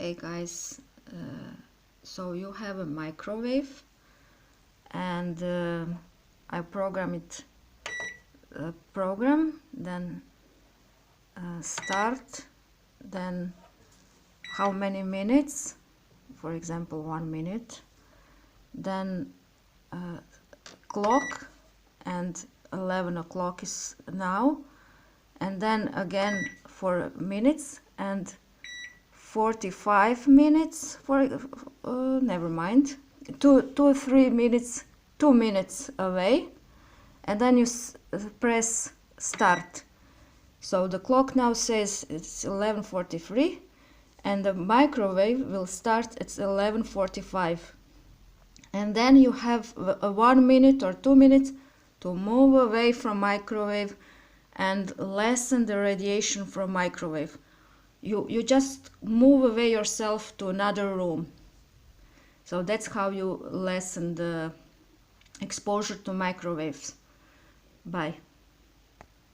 Hey guys, so you have a microwave and I program it then start, then how many minutes, for example 1 minute, then clock, and 11 o'clock is now, and then again for minutes and 45 minutes for never mind, 3 minutes, 2 minutes away, and then you press start. So the clock now says it's 11:43 and the microwave will start at 11:45, and then you have 1 minute or 2 minutes to move away from microwave and lessen the radiation from microwave. You just move away yourself to another room. So that's how you lessen the exposure to microwaves. Bye.